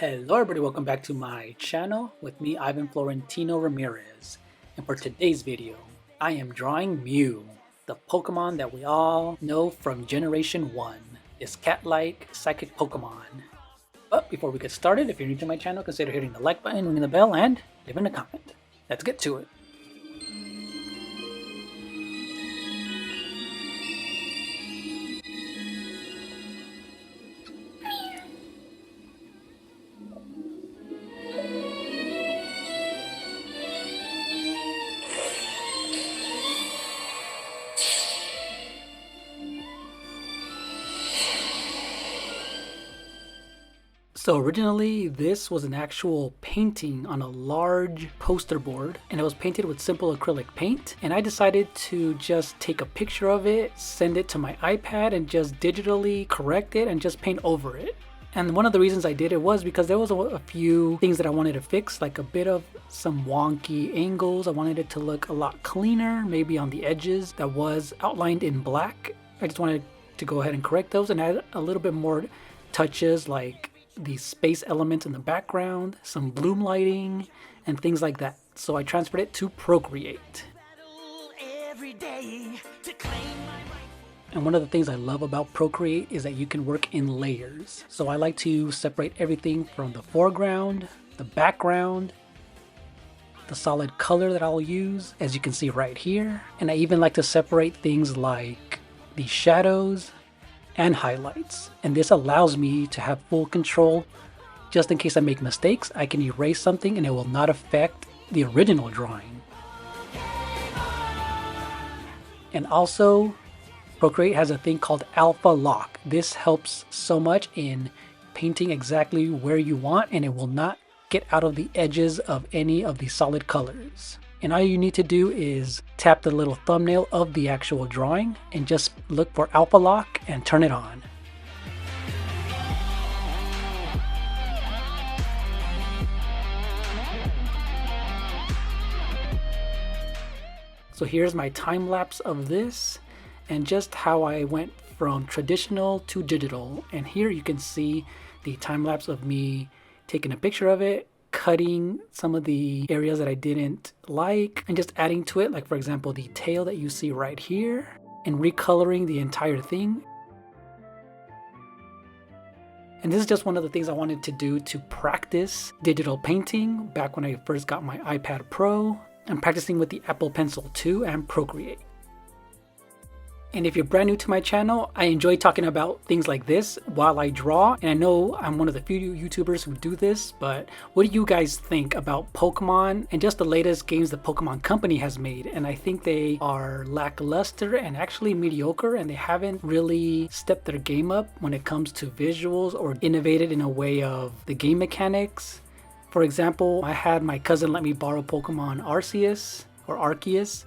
Hello everybody, welcome back to my channel with me, Ivan Florentino Ramirez. And for today's video, I am drawing Mew, the Pokemon that we all know from Generation 1, this cat-like psychic Pokemon. But before we get started, if you're new to my channel, consider hitting the like button, ringing the bell, and leaving a comment. Let's get to it. So originally this was an actual painting on a large poster board, and it was painted with simple acrylic paint, and I decided to just take a picture of it, send it to my iPad, and just digitally correct it and just paint over it. And one of the reasons I did it was because there was a few things that I wanted to fix, like a bit of some wonky angles. I wanted it to look a lot cleaner, maybe on the edges that was outlined in black. I just wanted to go ahead and correct those and add a little bit more touches, like the space elements in the background, some bloom lighting, and things like that. So I transferred it to Procreate. And one of the things I love about Procreate is that you can work in layers. So I like to separate everything from the foreground, the background, the solid color that I'll use, as you can see right here. And I even like to separate things like the shadows and highlights, and this allows me to have full control. Just in case I make mistakes, I can erase something and it will not affect the original drawing. And also, Procreate has a thing called Alpha Lock. This helps so much in painting exactly where you want, and it will not get out of the edges of any of the solid colors. And all you need to do is tap the little thumbnail of the actual drawing and just look for Alpha Lock and turn it on. So here's my time lapse of this and just how I went from traditional to digital. And here you can see the time lapse of me taking a picture of it, cutting some of the areas that I didn't like, and just adding to it, like for example the tail that you see right here, and recoloring the entire thing. And this is just one of the things I wanted to do to practice digital painting back when I first got my iPad Pro. I'm practicing with the Apple Pencil 2 and Procreate. And if you're brand new to my channel, I enjoy talking about things like this while I draw. And I know I'm one of the few YouTubers who do this, but what do you guys think about Pokemon and just the latest games the Pokemon Company has made? And I think they are lackluster and actually mediocre, and they haven't really stepped their game up when it comes to visuals or innovated in a way of the game mechanics. For example, I had my cousin let me borrow Pokemon Arceus,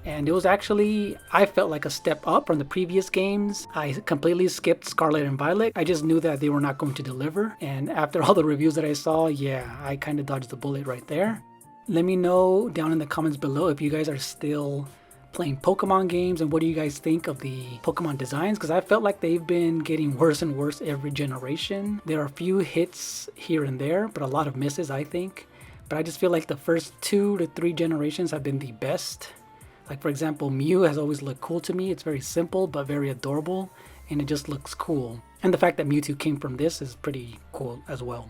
and it was actually, I felt like a step up from the previous games. I completely skipped Scarlet and Violet. I just knew that they were not going to deliver, and after all the reviews that I saw, yeah, I kind of dodged the bullet right there. Let me know down in the comments below if you guys are still playing Pokemon games and what do you guys think of the Pokemon designs, because I felt like they've been getting worse and worse every generation. There are a few hits here and there, but a lot of misses, I think. But I just feel like the first 2 to 3 generations have been the best. Like for example, Mew has always looked cool to me. It's very simple but very adorable, and it just looks cool. And the fact that Mewtwo came from this is pretty cool as well.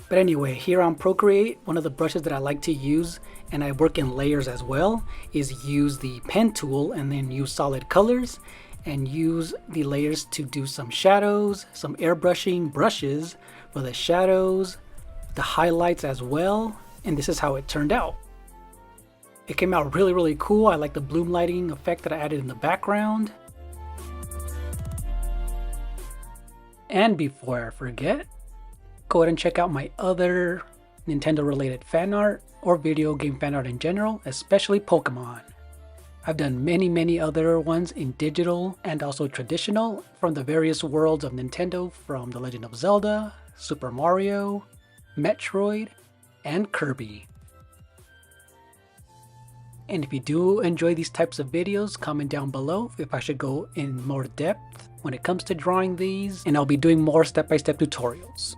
But anyway, here on Procreate, one of the brushes that I like to use, and I work in layers as well, is use the pen tool and then use solid colors and use the layers to do some shadows, some airbrushing brushes for the shadows, the highlights as well, and this is how it turned out. It came out really cool. I like the bloom lighting effect that I added in the background. And before I forget, go ahead and check out my other Nintendo related fan art or video game fan art in general, especially Pokemon. I've done many other ones in digital and also traditional from the various worlds of Nintendo, from The Legend of Zelda, Super Mario, Metroid, and Kirby. And if you do enjoy these types of videos, comment down below if I should go in more depth when it comes to drawing these, and I'll be doing more step-by-step tutorials.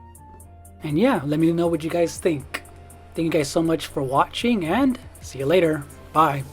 And yeah, let me know what you guys think. Thank you guys so much for watching, and see you later. Bye.